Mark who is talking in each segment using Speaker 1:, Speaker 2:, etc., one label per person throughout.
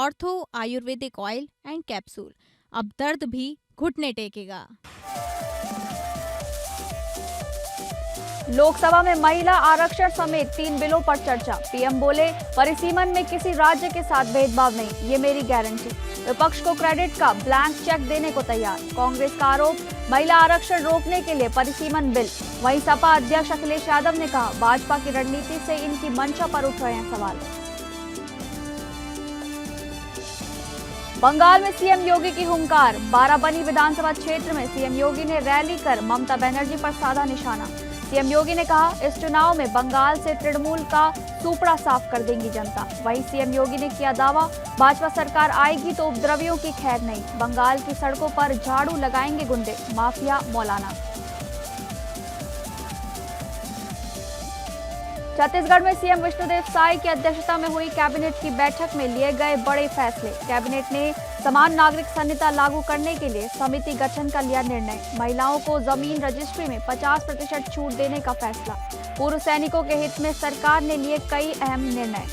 Speaker 1: Ortho Ayurvedic oil and capsule. अब दर्द भी घुटने टेकेगा।
Speaker 2: लोकसभा में महिला आरक्षण समेत 3 बिलों पर चर्चा। पीएम बोले, परिसीमन में किसी राज्य के साथ भेदभाव नहीं, ये मेरी गारंटी। विपक्ष को क्रेडिट का ब्लैंक चेक देने को तैयार। कांग्रेस का आरोप, महिला आरक्षण रोकने के लिए परिसीमन बिल। वहीं सपा अध्यक्ष अखिलेश यादव ने कहा, भाजपा की रणनीति से इनकी मंशा पर उठ रहे हैं सवाल। बंगाल में सीएम योगी की हुंकार। बाराबनी विधानसभा क्षेत्र में सीएम योगी ने रैली कर ममता बनर्जी पर साधा निशाना। सीएम योगी ने कहा, इस चुनाव में बंगाल से तृणमूल का सूपड़ा साफ कर देंगी जनता। वहीं सीएम योगी ने किया दावा, भाजपा सरकार आएगी तो उपद्रवियों की खैर नहीं। बंगाल की सड़कों पर झाड़ू लगाएंगे गुंडे, माफिया मौलाना। छत्तीसगढ़ में सीएम विष्णुदेव साय की अध्यक्षता में हुई कैबिनेट की बैठक में लिए गए बड़े फैसले। कैबिनेट ने समान नागरिक संहिता लागू करने के लिए समिति गठन का लिया निर्णय। महिलाओं को जमीन रजिस्ट्री में 50% छूट देने का फैसला। पूर्व सैनिकों के हित में सरकार ने लिए कई अहम निर्णय।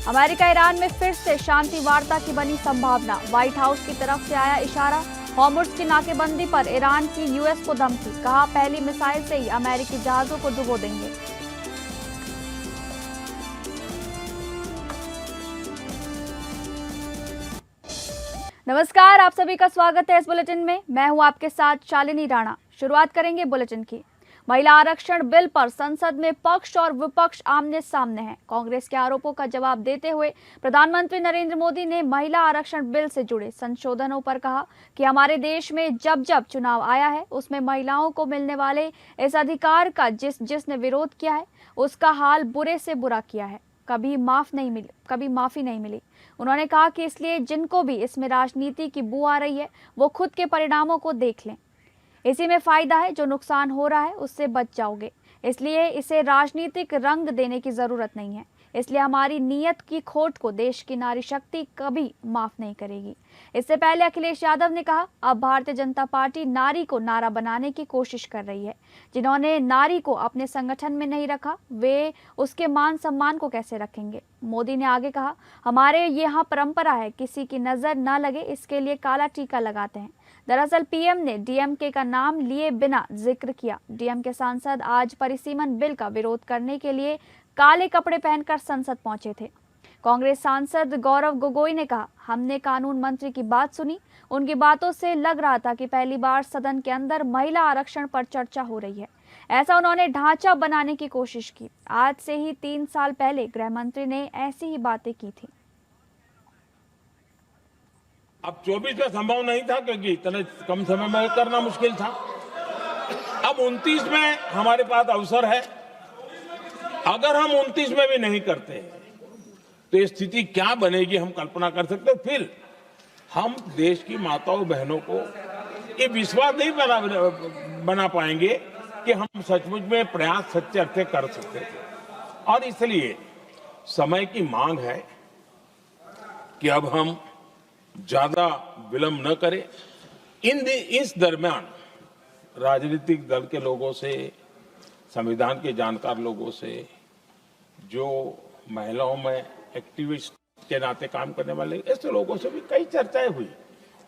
Speaker 2: अमेरिका ईरान में फिर से शांति वार्ता की बनी संभावना। व्हाइट हाउस की तरफ से आया इशारा। हॉर्मुज़ की नाकेबंदी पर ईरान की यूएस को धमकी। कहा, पहली मिसाइल से ही अमेरिकी जहाजों को डुबो देंगे। नमस्कार, आप सभी का स्वागत है इस बुलेटिन में। मैं हूं आपके साथ शालिनी राणा। शुरुआत करेंगे बुलेटिन की। महिला आरक्षण बिल पर संसद में पक्ष और विपक्ष आमने सामने हैं। कांग्रेस के आरोपों का जवाब देते हुए प्रधानमंत्री नरेंद्र मोदी ने महिला आरक्षण बिल से जुड़े संशोधनों पर कहा कि हमारे देश में जब जब चुनाव आया है उसमें महिलाओं को मिलने वाले इस अधिकार का जिसने विरोध किया है उसका हाल बुरे से बुरा किया है। कभी माफी नहीं मिली। उन्होंने कहा कि इसलिए जिनको भी इसमें राजनीति की बू आ रही है वो खुद के परिणामों को देख लें। इसी में फायदा है, जो नुकसान हो रहा है उससे बच जाओगे। इसलिए इसे राजनीतिक रंग देने की जरूरत नहीं है। इसलिए हमारी नीयत की खोट को देश की नारी शक्ति कभी माफ नहीं करेगी। इससे पहले अखिलेश यादव ने कहा, अब भारतीय जनता पार्टी नारी को नारा बनाने की कोशिश कर रही है। जिन्होंने नारी को अपने संगठन में नहीं रखा वे उसके मान सम्मान को कैसे रखेंगे। मोदी ने आगे कहा, हमारे यहाँ परंपरा है किसी की नजर न लगे इसके लिए काला टीका लगाते हैं। दरअसल पीएम ने डीएमके का नाम लिए बिना जिक्र किया। डीएमके सांसद आज परिसीमन बिल का विरोध करने के लिए काले कपड़े पहनकर संसद पहुंचे थे। कांग्रेस सांसद गौरव गोगोई ने कहा, हमने कानून मंत्री की बात सुनी। उनकी बातों से लग रहा था कि पहली बार सदन के अंदर महिला आरक्षण पर चर्चा हो रही है। ऐसा उन्होंने ढांचा बनाने की कोशिश की। आज से ही 3 साल पहले गृह मंत्री ने ऐसी ही बातें की थी।
Speaker 3: अब 24 में संभव नहीं था क्योंकि इतने कम समय में करना मुश्किल था। अब 29 में हमारे पास अवसर है। अगर हम 29 में भी नहीं करते तो ये स्थिति क्या बनेगी हम कल्पना कर सकते। फिर हम देश की माताओं बहनों को ये विश्वास नहीं बना पाएंगे कि हम सचमुच में प्रयास सच्चे अर्थ कर सकते थे। और इसलिए समय की मांग है कि अब हम ज्यादा विलंब न करें। इस दरमियान राजनीतिक दल के लोगों से, संविधान के जानकार लोगों से, जो महिलाओं में एक्टिविस्ट के नाते काम करने वाले ऐसे लोगों से भी कई चर्चाएं हुई।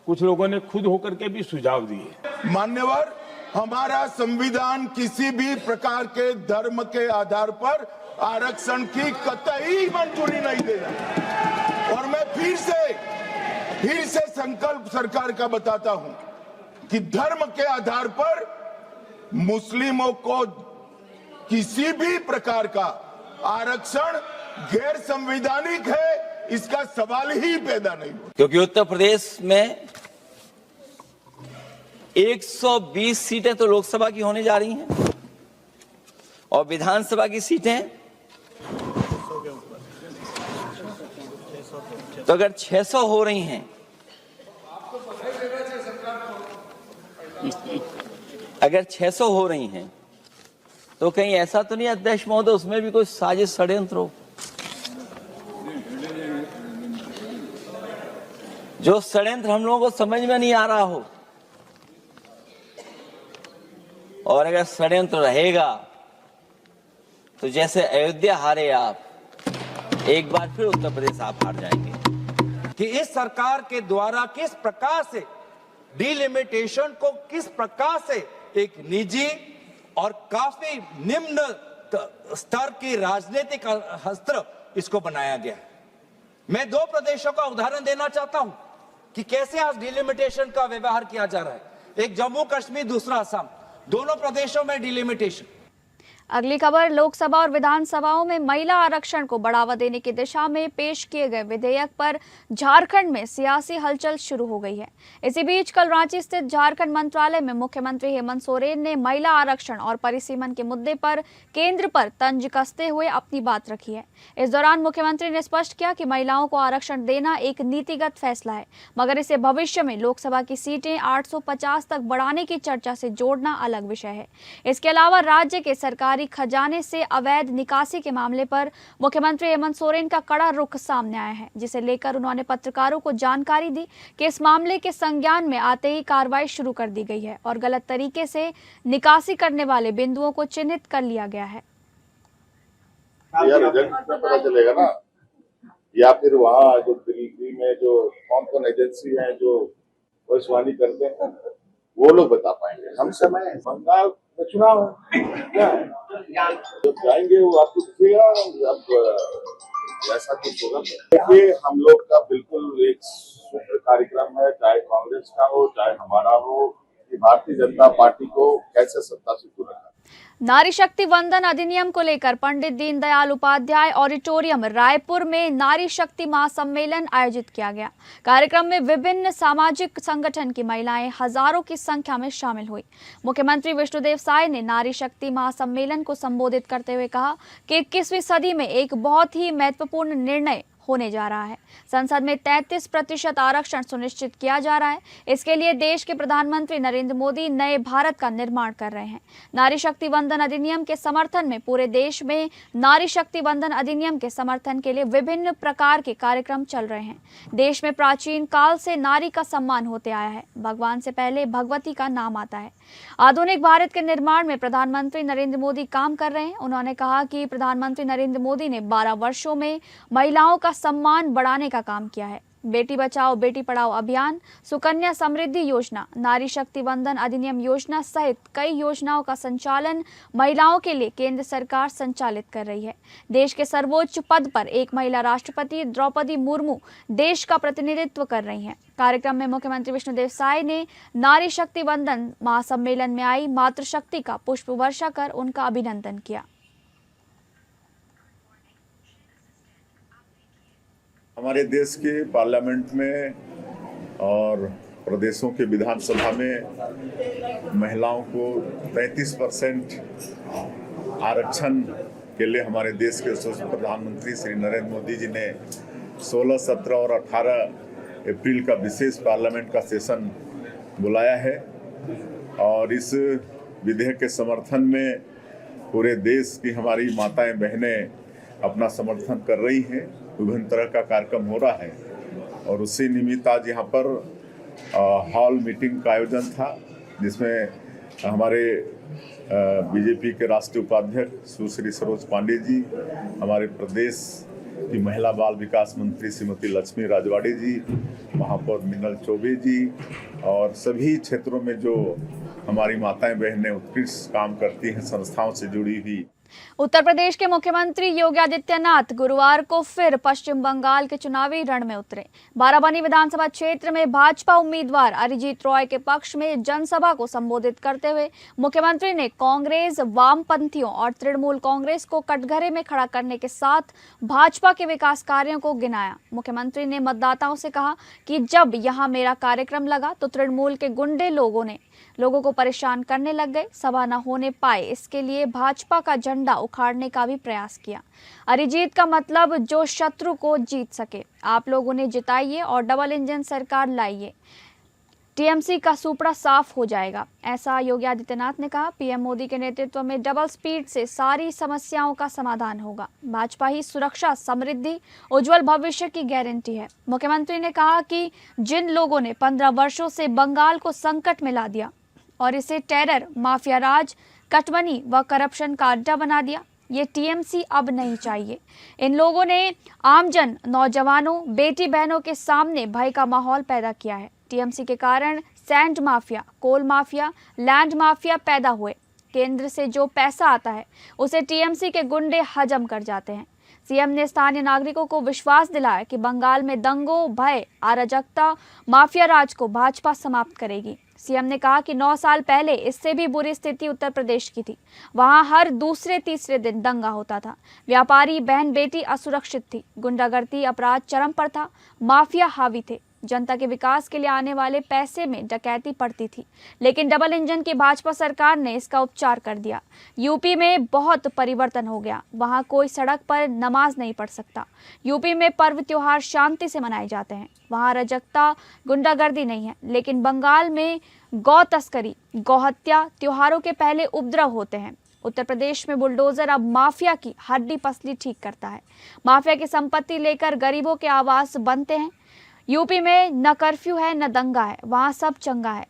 Speaker 3: कुछ लोगों ने खुद होकर के भी सुझाव दिए।
Speaker 4: मान्यवर, हमारा संविधान किसी भी प्रकार के धर्म के आधार पर आरक्षण की कतई मंजूरी नहीं दे रहा। और मैं फिर से संकल्प सरकार का बताता हूं कि धर्म के आधार पर मुस्लिमों को किसी भी प्रकार का आरक्षण गैर संवैधानिक है, इसका सवाल ही पैदा नहीं हो।
Speaker 5: क्योंकि उत्तर प्रदेश में 120 सीटें तो लोकसभा की होने जा रही हैं और विधानसभा की सीटें तो अगर 600 हो रही हैं, अगर 600 हो रही हैं तो कहीं ऐसा तो नहीं अध्यक्ष महोदय उसमें भी कोई साजिश षड्यंत्र हो, जो षड्यंत्र हम लोगों को समझ में नहीं आ रहा हो। और अगर षड्यंत्र रहेगा तो जैसे अयोध्या हारे आप, एक बार फिर उत्तर प्रदेश आप हार जाएंगे।
Speaker 6: कि इस सरकार के द्वारा किस प्रकार से डिलिमिटेशन को किस प्रकार से एक निजी और काफी निम्न स्तर की राजनीतिक अस्त्र इसको बनाया गया है। मैं 2 प्रदेशों का उदाहरण देना चाहता हूं कि कैसे आज डिलिमिटेशन का व्यवहार किया जा रहा है। एक जम्मू कश्मीर, दूसरा असम, दोनों प्रदेशों में डिलिमिटेशन।
Speaker 2: अगली खबर, लोकसभा और विधानसभाओं में महिला आरक्षण को बढ़ावा देने की दिशा में पेश किए गए विधेयक पर झारखंड में सियासी हलचल शुरू हो गई है। इसी बीच कल रांची स्थित झारखंड मंत्रालय में मुख्यमंत्री हेमंत सोरेन ने महिला आरक्षण और परिसीमन के मुद्दे पर केंद्र पर तंज कसते हुए अपनी बात रखी है। इस दौरान मुख्यमंत्री ने स्पष्ट किया कि महिलाओं को आरक्षण देना एक नीतिगत फैसला है, मगर इसे भविष्य में लोकसभा की सीटें 850 तक बढ़ाने की चर्चा से जोड़ना अलग विषय है। इसके अलावा राज्य के सरकारी खजाने से अवैध निकासी के मामले पर मुख्यमंत्री हेमंत सोरेन का कड़ा रुख सामने आया है, जिसे लेकर उन्होंने पत्रकारों को जानकारी दी कि इस मामले के संज्ञान में आते ही कार्रवाई शुरू कर दी गई है और गलत तरीके से निकासी करने वाले बिंदुओं को चिन्हित कर लिया गया है।
Speaker 7: रिजल्ट में पता चलेगा ना, या फिर वहाँ जो दिल्ली में जो कौन एजेंसी है जो भविष्यवाणी करते हैं वो लोग बता पाएंगे। हम समय बंगाल में चुनाव जब जाएंगे वो आपको दिखेगा। अब ऐसा कुछ होगा, देखिए हम लोग का बिल्कुल एक सूत्र कार्यक्रम है, चाहे कांग्रेस का हो चाहे हमारा हो, कि भारतीय जनता पार्टी को कैसे सत्ता से दूर रखा।
Speaker 2: नारी शक्ति वंदन अधिनियम को लेकर पंडित दीनदयाल उपाध्याय ऑडिटोरियम रायपुर में नारी शक्ति महासम्मेलन आयोजित किया गया। कार्यक्रम में विभिन्न सामाजिक संगठन की महिलाएं हजारों की संख्या में शामिल हुई। मुख्यमंत्री विष्णुदेव साय ने नारी शक्ति महासम्मेलन को संबोधित करते हुए कहा कि 21वीं सदी में एक बहुत ही महत्वपूर्ण निर्णय होने जा रहा है। संसद में 33% आरक्षण सुनिश्चित किया जा रहा है। इसके लिए देश के प्रधानमंत्री नरेंद्र मोदी नए भारत का निर्माण कर रहे हैं। नारी शक्ति वंदन अधिनियम के समर्थन में पूरे देश में नारी शक्ति वंदन अधिनियम के समर्थन के लिए विभिन्न प्रकार के कार्यक्रम चल रहे हैं। देश में प्राचीन काल से नारी का सम्मान होते आया है। भगवान से पहले भगवती का नाम आता है। आधुनिक भारत के निर्माण में प्रधानमंत्री नरेंद्र मोदी काम कर रहे हैं। उन्होंने कहा कि प्रधानमंत्री नरेंद्र मोदी ने 12 वर्षों में महिलाओं का सम्मान बढ़ाने का काम किया है। बेटी बचाओ बेटी पढ़ाओ अभियान, सुकन्या समृद्धि योजना, नारी शक्ति वंदन अधिनियम योजना सहित कई योजनाओं का संचालन महिलाओं के लिए केंद्र सरकार संचालित कर रही है। देश के सर्वोच्च पद पर एक महिला राष्ट्रपति द्रौपदी मुर्मू देश का प्रतिनिधित्व कर रही हैं। कार्यक्रम में मुख्यमंत्री विष्णुदेव साय ने नारी शक्ति वंदन महासम्मेलन में आई मातृशक्ति का पुष्प वर्षा कर उनका अभिनंदन किया।
Speaker 7: हमारे देश के पार्लियामेंट में और प्रदेशों के विधानसभा में महिलाओं को 33% आरक्षण के लिए हमारे देश के प्रधानमंत्री श्री नरेंद्र मोदी जी ने 16, 17 और 18 अप्रैल का विशेष पार्लियामेंट का सेशन बुलाया है। और इस विधेयक के समर्थन में पूरे देश की हमारी माताएं बहनें अपना समर्थन कर रही हैं। विभिन्न तरह का कार्यक्रम हो रहा है और उसी निमित्त आज यहाँ पर हॉल मीटिंग का आयोजन था, जिसमें हमारे बीजेपी के राष्ट्रीय उपाध्यक्ष सुश्री सरोज पांडे जी, हमारे प्रदेश की महिला बाल विकास मंत्री श्रीमती लक्ष्मी राजवाड़ी जी, महापौर मीनल चौबे जी और सभी क्षेत्रों में जो हमारी माताएं बहनें उत्कृष्ट काम करती हैं संस्थाओं से जुड़ी हुई।
Speaker 2: उत्तर प्रदेश के मुख्यमंत्री योगी आदित्यनाथ गुरुवार को फिर पश्चिम बंगाल के चुनावी रण में उतरे। बाराबंकी विधानसभा क्षेत्र में भाजपा उम्मीदवार अरिजीत रॉय के पक्ष में जनसभा को संबोधित करते हुए मुख्यमंत्री ने कांग्रेस, वामपंथियों और तृणमूल कांग्रेस को कटघरे में खड़ा करने के साथ भाजपा के विकास कार्यों को गिनाया। मुख्यमंत्री ने मतदाताओं से कहा कि जब यहाँ मेरा कार्यक्रम लगा तो तृणमूल के गुंडे लोगों को परेशान करने लग गए। सभा न होने पाए, इसके लिए भाजपा का झंडा उखाड़ने का भी प्रयास किया। अरिजीत का मतलब जो शत्रु को जीत सके। आप लोग उन्हें जिताइए और डबल इंजन सरकार लाइए, टीएमसी का सुपड़ा साफ हो जाएगा, ऐसा योगी आदित्यनाथ ने कहा। पीएम मोदी के नेतृत्व में डबल स्पीड से सारी समस्याओं का समाधान होगा। भाजपा ही सुरक्षा, समृद्धि, उज्जवल भविष्य की गारंटी है। मुख्यमंत्री ने कहा कि जिन लोगों ने 15 वर्षों से बंगाल को संकट में ला दिया और इसे टेरर, माफिया राज, कटमनी व करप्शन का अड्डा बना दिया, ये टीएमसी अब नहीं चाहिए। इन लोगों ने आमजन, नौजवानों, बेटी बहनों के सामने भय का माहौल पैदा किया है। टीएमसी के कारण सैंड माफिया, कोल माफिया, लैंड माफिया पैदा हुए। केंद्र से जो पैसा आता है उसे टीएमसी के गुंडे हजम कर जाते हैं। सीएम ने स्थानीय नागरिकों को विश्वास दिलाया कि बंगाल में दंगों, भय, अराजकता, माफिया राज को भाजपा समाप्त करेगी। सीएम ने कहा कि 9 साल पहले इससे भी बुरी स्थिति उत्तर प्रदेश की थी। वहां हर दूसरे तीसरे दिन दंगा होता था। व्यापारी, बहन बेटी असुरक्षित थी। गुंडागर्दी, अपराध चरम पर था। माफिया हावी थे। जनता के विकास के लिए आने वाले पैसे में डकैती पड़ती थी। लेकिन डबल इंजन की भाजपा सरकार ने इसका उपचार कर दिया। यूपी में बहुत परिवर्तन हो गया। वहां कोई सड़क पर नमाज नहीं पढ़ सकता। यूपी में पर्व त्योहार शांति से मनाए जाते हैं। वहां अराजकता, गुंडागर्दी नहीं है। लेकिन बंगाल में गौ तस्करी, गौहत्या त्योहारों के पहले उपद्रव होते हैं। उत्तर प्रदेश में बुलडोजर अब माफिया की हड्डी पसली ठीक करता है। माफिया की संपत्ति लेकर गरीबों के आवास बनते हैं। यूपी में न कर्फ्यू है न दंगा है, वहां सब चंगा है।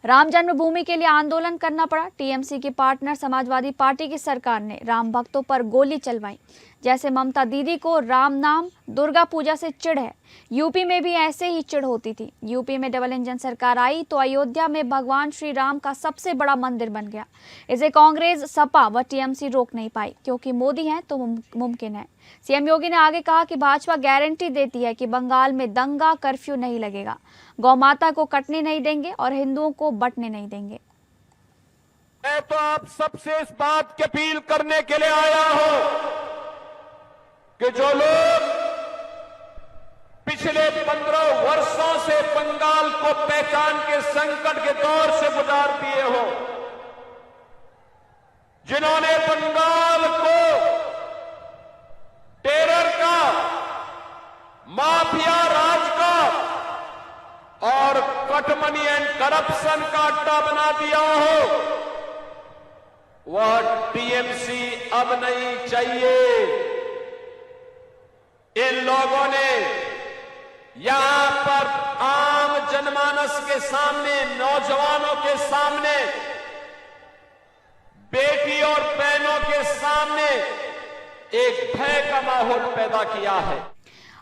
Speaker 2: राम जन्मभूमि के लिए आंदोलन करना पड़ा। टीएमसी की पार्टनर समाजवादी पार्टी की सरकार ने राम भक्तों पर गोली चलवाई। जैसे ममता दीदी को राम नाम, दुर्गा पूजा से चिढ़ है, यूपी में भी ऐसे ही चिढ़ होती थी। यूपी में डबल इंजन सरकार आई तो अयोध्या में भगवान श्री राम का सबसे बड़ा मंदिर बन गया। इसे कांग्रेस, सपा व टीएमसी रोक नहीं पाई, क्योंकि मोदी हैं तो मुमकिन है। सीएम योगी ने आगे कहा कि भाजपा गारंटी देती है कि बंगाल में दंगा, कर्फ्यू नहीं लगेगा। गौ माता को कटने नहीं देंगे और हिंदुओं को बंटने नहीं देंगे।
Speaker 3: मैं तो आप सबसे इस बात की अपील करने के लिए आया हूं कि जो लोग पिछले 15 वर्षों से बंगाल को पहचान के संकट के दौर से गुजार दिए हो, जिन्होंने बंगाल को टेरर का, माफिया राज का और कटमनी एंड करप्शन का अड्डा बना दिया हो, वह टीएमसी अब नहीं चाहिए। इन लोगों ने यहां पर आम जनमानस के सामने, नौजवानों के सामने, बेटी और बहनों के सामने एक भय का माहौल पैदा किया है।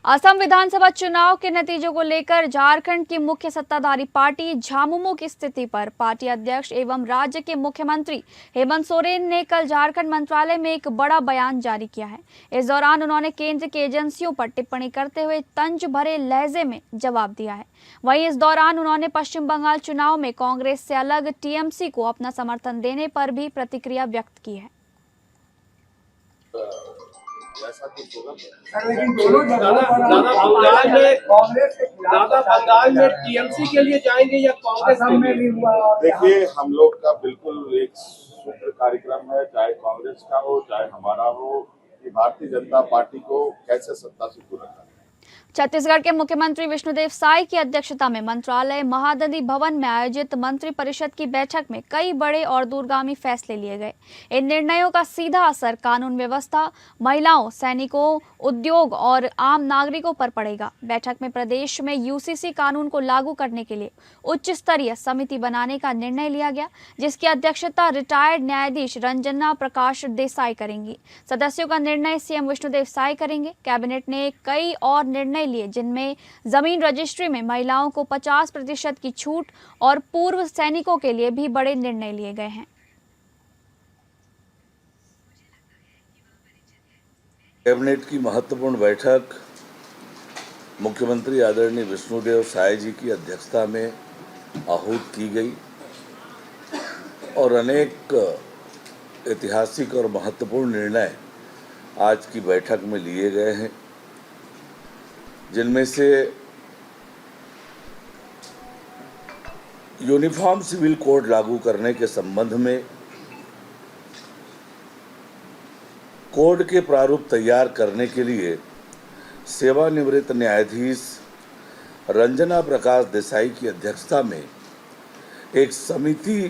Speaker 2: असम विधानसभा चुनाव के नतीजों को लेकर झारखंड की मुख्य सत्ताधारी पार्टी झामुमो की स्थिति पर पार्टी अध्यक्ष एवं राज्य के मुख्यमंत्री हेमंत सोरेन ने कल झारखंड मंत्रालय में एक बड़ा बयान जारी किया है। इस दौरान उन्होंने केंद्र की एजेंसियों पर टिप्पणी करते हुए तंज भरे लहजे में जवाब दिया है। वहीं इस दौरान उन्होंने पश्चिम बंगाल चुनाव में कांग्रेस से अलग टीएमसी को अपना समर्थन देने पर भी प्रतिक्रिया व्यक्त की है।
Speaker 8: लेकिन दोनों बंगाल में टीएमसी के लिए जाएंगे या कांग्रेस में भी हुआ?
Speaker 7: देखिए, हम लोग का बिल्कुल एक सूत्र कार्यक्रम है, चाहे कांग्रेस का हो चाहे हमारा हो, कि भारतीय जनता पार्टी को कैसे सत्ता से दूर रखना है।
Speaker 2: छत्तीसगढ़ के मुख्यमंत्री विष्णुदेव साय की अध्यक्षता में मंत्रालय महादंडी भवन में आयोजित मंत्री परिषद की बैठक में कई बड़े और दूरगामी फैसले लिए गए। इन निर्णयों का सीधा असर कानून व्यवस्था, महिलाओं, सैनिकों, उद्योग और आम नागरिकों पर पड़ेगा। बैठक में प्रदेश में यूसीसी कानून को लागू करने के लिए उच्च स्तरीय समिति बनाने का निर्णय लिया गया, जिसकी अध्यक्षता रिटायर्ड न्यायाधीश रंजना प्रकाश देसाई करेंगी। सदस्यों का निर्णय सीएम विष्णुदेव साय करेंगे। कैबिनेट ने कई और निर्णय लिए, जिनमें जमीन रजिस्ट्री में महिलाओं को 50% की छूट और पूर्व सैनिकों के लिए भी बड़े निर्णय लिए गए हैं।
Speaker 9: कैबिनेट की महत्वपूर्ण बैठक मुख्यमंत्री आदरणीय विष्णुदेव साय जी की अध्यक्षता में आहूत की गई और अनेक ऐतिहासिक और महत्वपूर्ण निर्णय आज की बैठक में लिए गए हैं, जिनमें से यूनिफॉर्म सिविल कोड लागू करने के संबंध में कोड के प्रारूप तैयार करने के लिए सेवानिवृत्त न्यायाधीश रंजना प्रकाश देसाई की अध्यक्षता में एक समिति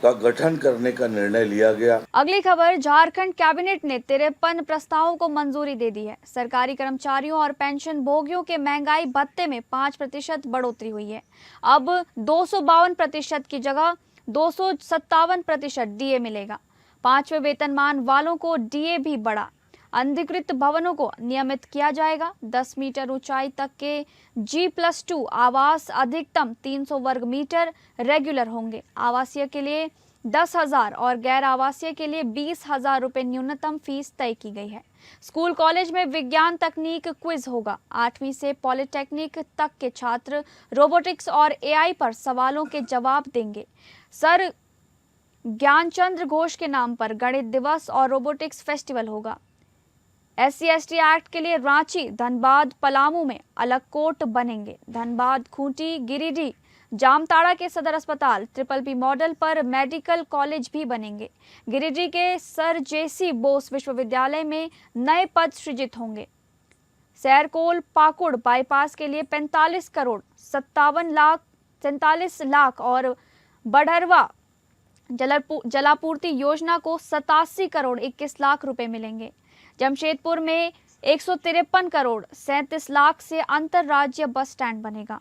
Speaker 9: का गठन करने का निर्णय लिया गया।
Speaker 2: अगली खबर, झारखंड कैबिनेट ने 53 प्रस्तावों को मंजूरी दे दी है। सरकारी कर्मचारियों और पेंशन भोगियों के महंगाई भत्ते में 5% बढ़ोतरी हुई है। अब 252% की जगह 257% डीए मिलेगा। 5वें वेतनमान वालों को डीए भी बढ़ा। अनधिकृत भवनों को नियमित किया जाएगा। 10 मीटर ऊंचाई तक के G+2 आवास अधिकतम 300 वर्ग मीटर रेगुलर होंगे। आवासीय के लिए 10,000 और गैर आवासीय के लिए 20,000 रुपए न्यूनतम फीस तय की गई है। स्कूल कॉलेज में विज्ञान तकनीक क्विज होगा। 8वीं से पॉलिटेक्निक तक के छात्र रोबोटिक्स और एआई पर सवालों के जवाब देंगे। सर ज्ञानचंद्र घोष के नाम पर गणित दिवस और रोबोटिक्स फेस्टिवल होगा। SC/ST एक्ट के लिए रांची, धनबाद, पलामू में अलग कोर्ट बनेंगे। धनबाद, खूंटी, गिरिडीह, जामताड़ा के सदर अस्पताल PPP मॉडल पर मेडिकल कॉलेज भी बनेंगे। गिरिडीह के सर JC बोस विश्वविद्यालय में नए पद सृजित होंगे। सैरकोल पाकुड़ बाईपास के लिए 45 करोड़ 47 लाख और बढ़रवा जलापूर्ति योजना को 87 करोड़ 21 लाख रुपए मिलेंगे। जमशेदपुर में 153 करोड़ 37 लाख से अंतरराज्यीय बस स्टैंड बनेगा।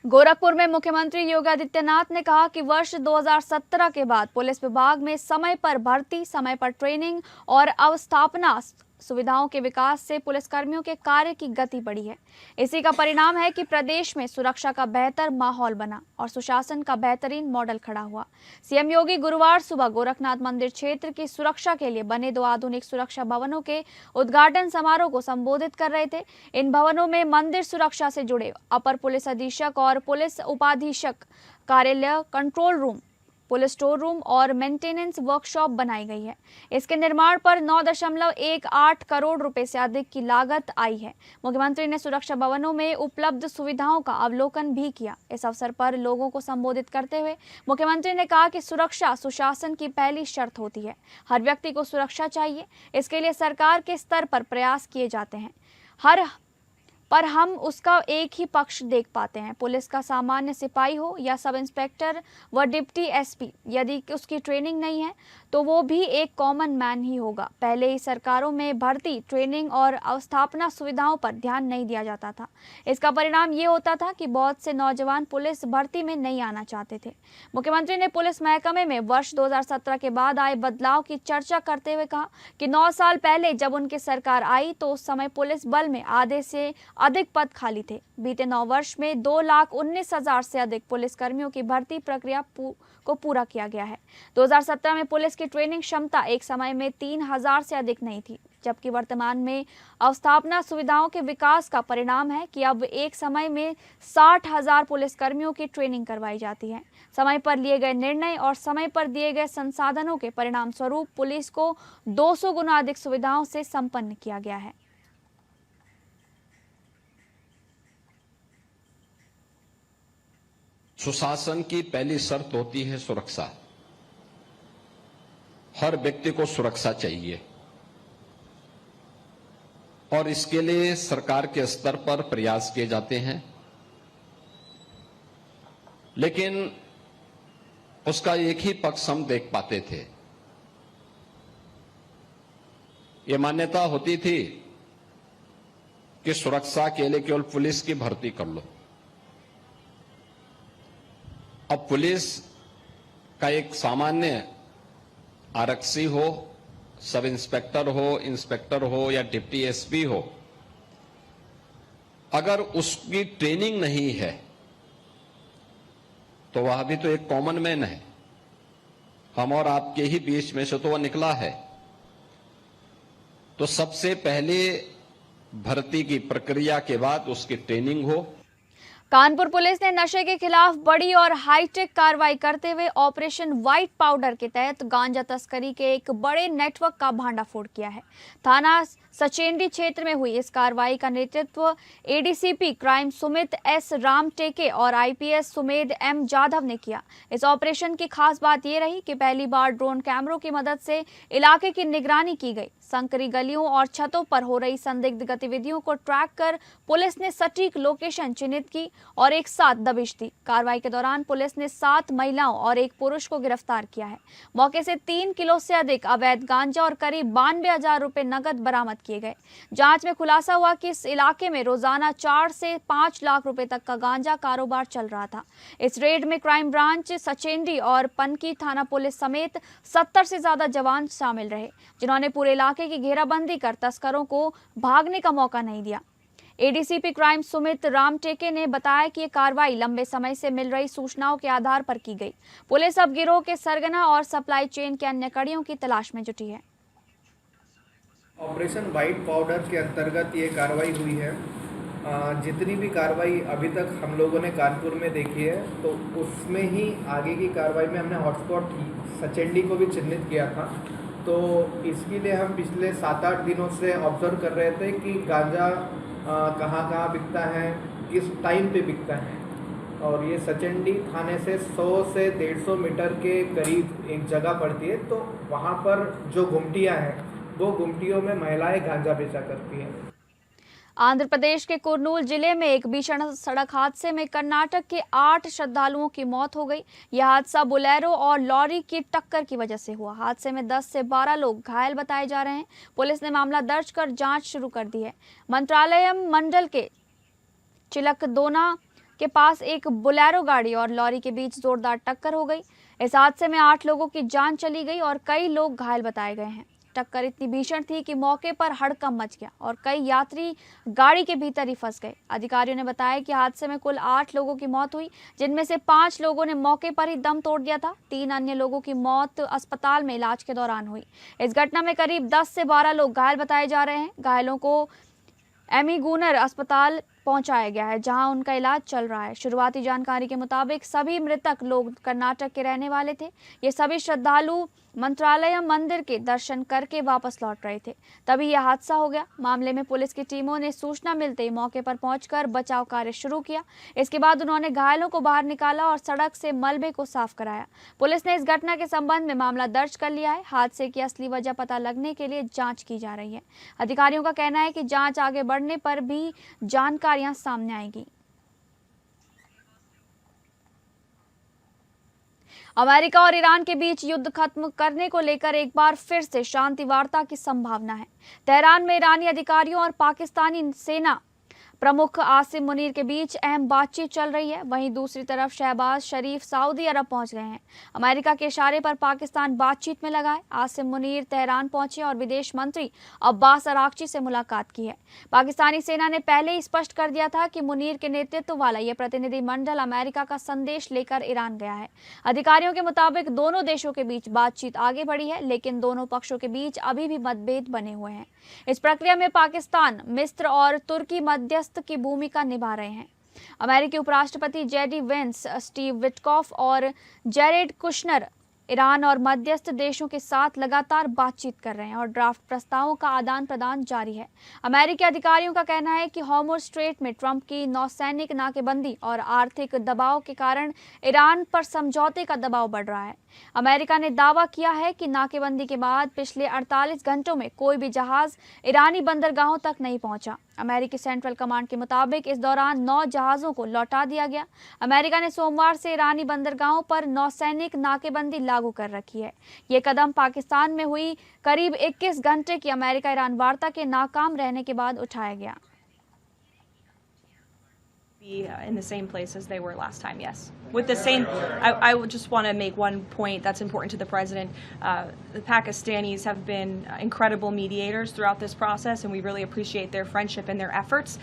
Speaker 2: गोरखपुर में मुख्यमंत्री योगी आदित्यनाथ ने कहा कि वर्ष 2017 के बाद पुलिस विभाग में समय पर भर्ती, समय पर ट्रेनिंग और अवस्थापना सुविधाओं के विकास से पुलिसकर्मियों के कार्य की गति बढ़ी है। इसी का परिणाम है कि प्रदेश में सुरक्षा का बेहतर माहौल बना और सुशासन का बेहतरीन मॉडल खड़ा हुआ। सीएम योगी गुरुवार सुबह गोरखनाथ मंदिर क्षेत्र की सुरक्षा के लिए बने 2 आधुनिक सुरक्षा भवनों के उद्घाटन समारोह को संबोधित कर रहे थे। इन भवनों में मंदिर सुरक्षा से जुड़े अपर पुलिस अधीक्षक और पुलिस उपाधीक्षक कार्यालय, control room, police store room और मेंटेनेंस वर्कशॉप बनाई गई है। इसके निर्माण पर 9.18 करोड़ रुपए से अधिक की लागत आई है। मुख्यमंत्री ने सुरक्षा भवनों में उपलब्ध सुविधाओं का अवलोकन भी किया। इस अवसर पर लोगों को संबोधित करते हुए मुख्यमंत्री ने कहा कि सुरक्षा सुशासन की पहली शर्त होती है। हर व्यक्ति को सुरक्षा चाहिए। इसके लिए सरकार के स्तर पर प्रयास किए जाते हैं, पर हम उसका एक ही पक्ष देख पाते हैं। पुलिस का सामान्य सिपाही हो या सब इंस्पेक्टर व डिप्टी SP, यदि उसकी ट्रेनिंग नहीं है तो वो भी एक कॉमन मैन ही होगा। पहले ही सरकारों में भर्ती, ट्रेनिंग और अवस्थापना सुविधाओं पर ध्यान नहीं दिया जाता था। इसका परिणाम ये होता था कि बहुत से नौजवान पुलिस भर्ती में नहीं आना चाहते थे। मुख्यमंत्री ने पुलिस महकमे में वर्ष 2017 के बाद आए बदलाव की चर्चा करते हुए कहा कि 9 साल पहले जब उनकी सरकार आई तो उस समय पुलिस बल में आधे से अधिक पद खाली थे। बीते 9 वर्ष में 2,19,000 से अधिक पुलिसकर्मियों की भर्ती प्रक्रिया को पूरा किया गया है। 2017 में पुलिस की ट्रेनिंग क्षमता एक समय में 3,000 से अधिक नहीं थी, जबकि वर्तमान में अवस्थापना सुविधाओं के विकास का परिणाम है कि अब एक समय में 60,000 पुलिसकर्मियों की ट्रेनिंग करवाई जाती है। समय पर लिए गए निर्णय और समय पर दिए गए संसाधनों के परिणाम स्वरूप पुलिस को 200 गुना अधिक सुविधाओं से संपन्न किया गया है।
Speaker 10: सुशासन की पहली शर्त होती है सुरक्षा। हर व्यक्ति को सुरक्षा चाहिए और इसके लिए सरकार के स्तर पर प्रयास किए जाते हैं, लेकिन उसका एक ही पक्ष हम देख पाते थे। ये मान्यता होती थी कि सुरक्षा के लिए केवल पुलिस की भर्ती कर लो। अब पुलिस का एक सामान्य आरक्षी हो, सब इंस्पेक्टर हो, इंस्पेक्टर हो या डिप्टी SP हो, अगर उसकी ट्रेनिंग नहीं है तो वह भी तो एक कॉमन मैन है। हम और आपके ही बीच में से तो वह निकला है। तो सबसे पहले भर्ती की प्रक्रिया के बाद उसकी ट्रेनिंग हो।
Speaker 2: कानपुर पुलिस ने नशे के खिलाफ बड़ी और हाईटेक कार्रवाई करते हुए ऑपरेशन व्हाइट पाउडर के तहत गांजा तस्करी के एक बड़े नेटवर्क का भांडाफोड़ किया है। थाना सचेंडी क्षेत्र में हुई इस कार्रवाई का नेतृत्व ADCP crime Sumit S Ramteke और IPS सुमेध M जाधव ने किया। इस ऑपरेशन की खास बात यह रही कि पहली बार ड्रोन कैमरों की मदद से इलाके की निगरानी की गई। संकरी गलियों और छतों पर हो रही संदिग्ध गतिविधियों को ट्रैक कर पुलिस ने सटीक लोकेशन चिन्हित की और एक साथ दबिश दी। कार्रवाई के दौरान पुलिस ने 7 महिलाओं और 1 पुरुष को गिरफ्तार किया है। मौके से 3 किलो से अधिक अवैध गांजा और करीब 92,000 रुपए नकद बरामद बरामद किए गए। जांच में खुलासा हुआ कि इस इलाके में रोजाना 4 से 5 लाख रुपए तक का गांजा कारोबार चल रहा था। इस रेड में क्राइम ब्रांच, सचेंडी और पनकी थाना पुलिस समेत 70 से ज्यादा जवान शामिल रहे, जिन्होंने पूरे इलाके की घेराबंदी कर तस्करों को भागने का मौका नहीं दिया। एडीसीपी क्राइम सुमित रामटेके ने बताया कि ये कार्रवाई लंबे समय से मिल रही सूचनाओं के आधार पर की गई। पुलिस अब गिरोह के सरगना और सप्लाई चेन के अन्य कड़ियों की तलाश में जुटी है।
Speaker 8: ऑपरेशन वाइट पाउडर के अंतर्गत ये कार्रवाई हुई है। जितनी भी कार्रवाई अभी तक हम लोगों ने कानपुर में देखी है, तो उसमें ही आगे की कार्रवाई में हमने हॉटस्पॉट सचेंडी को भी चिन्हित किया था। तो इसके लिए हम पिछले 7-8 दिनों से ऑब्जर्व कर रहे थे कि गांजा कहाँ बिकता है, किस टाइम पे बिकता है। और ये सचेंडी थाने से 100 से 150 मीटर के करीब एक जगह पड़ती है, तो वहाँ पर जो गुमटियाँ हैं, वो गुमटियों में महिलाएं गांजा बेचा करती हैं।
Speaker 2: आंध्र प्रदेश के कुर्नूल जिले में एक भीषण सड़क हादसे में कर्नाटक के 8 श्रद्धालुओं की मौत हो गई। यह हादसा बोलेरो और लॉरी की टक्कर की वजह से हुआ। हादसे में 10 से 12 लोग घायल बताए जा रहे हैं। पुलिस ने मामला दर्ज कर जांच शुरू कर दी है। मंत्रालयम मंडल के चिलकदोना के पास एक बोलेरो गाड़ी और लॉरी के बीच जोरदार टक्कर हो गई। इस हादसे में 8 लोगों की जान चली गई और कई लोग घायल बताए गए हैं। टक्कर इतनी भीषण थी कि मौके पर हड़कंप मच गया और कई यात्री गाड़ी के भीतर ही फंस गए। अधिकारियों ने बताया कि हादसे में कुल 8 लोगों की मौत हुई, जिनमें से 5 लोगों ने मौके पर ही दम तोड़ दिया था। 3 अन्य लोगों की मौत अस्पताल में इलाज के दौरान हुई। इस घटना में करीब 10 से 12 लोग घायल बताए जा रहे हैं। घायलों को एमीगूनर अस्पताल पहुंचाया गया है, जहां उनका इलाज चल रहा है। शुरुआती जानकारी के मुताबिक सभी मृतक लोग कर्नाटक के रहने वाले थे। ये सभी श्रद्धालु मंत्रालयम मंदिर के दर्शन करके वापस लौट रहे थे, तभी यह हादसा हो गया। मामले में पुलिस की टीमों ने सूचना मिलते ही मौके पर पहुंचकर बचाव कार्य शुरू किया। इसके बाद उन्होंने घायलों को बाहर निकाला और सड़क से मलबे को साफ कराया। पुलिस ने इस घटना के संबंध में मामला दर्ज कर लिया है। हादसे की असली वजह पता लगने के लिए जांच की जा रही है। अधिकारियों का कहना है कि जांच आगे बढ़ने पर भी जानकारियां सामने आएंगी। अमेरिका और ईरान के बीच युद्ध खत्म करने को लेकर एक बार फिर से शांति वार्ता की संभावना है। तेहरान में ईरानी अधिकारियों और पाकिस्तानी सेना प्रमुख आसिम मुनीर के बीच अहम बातचीत चल रही है। वहीं दूसरी तरफ शहबाज शरीफ सऊदी अरब पहुंच गए हैं। अमेरिका के इशारे पर पाकिस्तान बातचीत में लगा है। आसिम मुनीर तेहरान पहुंचे और विदेश मंत्री अब्बास अरागची से मुलाकात की है। पाकिस्तानी सेना ने पहले ही स्पष्ट कर दिया था कि मुनीर के नेतृत्व वाला यह प्रतिनिधिमंडल अमेरिका का संदेश लेकर ईरान गया है। अधिकारियों के मुताबिक दोनों देशों के बीच बातचीत आगे बढ़ी है, लेकिन दोनों पक्षों के बीच अभी भी मतभेद बने हुए हैं। इस प्रक्रिया में पाकिस्तान, मिस्र और तुर्की मध्यस्थ की भूमिका निभा रहे हैं। अमेरिकी उपराष्ट्रपति जेडी वेंस, स्टीव विटकॉफ और जेरेड कुशनर ईरान और मध्यस्थ देशों के साथ लगातार बातचीत कर रहे हैं और ड्राफ्ट प्रस्तावों का आदान प्रदान जारी है। अमेरिकी अधिकारियों का कहना है कि हॉर्मुज़ स्ट्रेट में ट्रंप की नौसैनिक नाकेबंदी और आर्थिक दबाव के कारण ईरान पर समझौते का दबाव बढ़ रहा है। अमेरिका ने दावा किया है कि नाकेबंदी के बाद पिछले 48 घंटों में कोई भी जहाज ईरानी बंदरगाहों तक नहीं पहुंचा। अमेरिकी सेंट्रल कमांड के मुताबिक इस दौरान 9 जहाज़ों को लौटा दिया गया। अमेरिका ने सोमवार से ईरानी बंदरगाहों पर नौसैनिक नाकेबंदी लागू कर रखी है। ये कदम पाकिस्तान में हुई करीब 21 घंटे की अमेरिका ईरान वार्ता के नाकाम रहने के बाद उठाया गया।
Speaker 11: Be in the same place as they were last time, yes. With the same, I would just want to make one point that's important to the president. The Pakistanis have been incredible mediators throughout this process, and we really appreciate their friendship and their efforts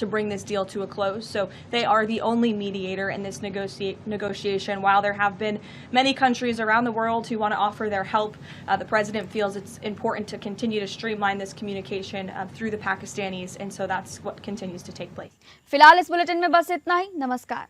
Speaker 11: to bring this deal to a close. So they are the only mediator in this negotiation. While there have been many countries around the world who want to offer their help, the president feels it's important to continue to streamline this communication through the Pakistanis, and so that's what continues to take place.
Speaker 2: फिलहाल इस bulletin में बस इतना ही। नमस्कार।